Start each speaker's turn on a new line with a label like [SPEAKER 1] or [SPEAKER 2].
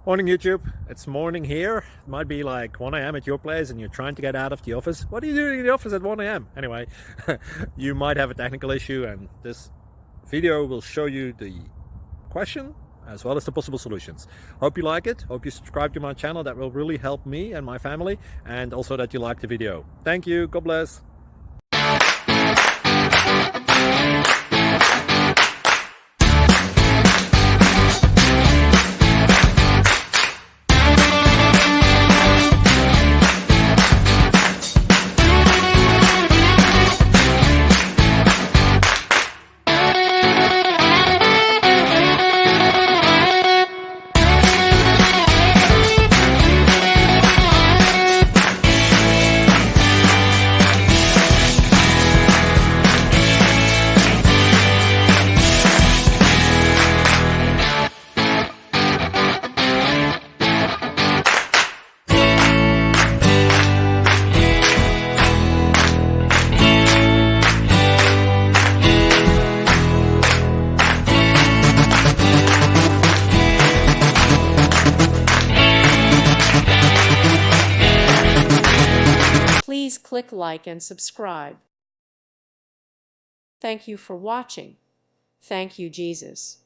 [SPEAKER 1] Morning YouTube, it's morning here. It might be like 1 a.m. at your place and you're trying to get out of the office. What are you doing in the office at 1 a.m.? Anyway, you might have a technical issue and this video will show you the question as well as the possible solutions. Hope you like it, hope you subscribe to my channel. That will really help me and my family, and also that you like the video. Thank you, God bless.
[SPEAKER 2] Please click like and subscribe. Thank you for watching. Thank you, Jesus.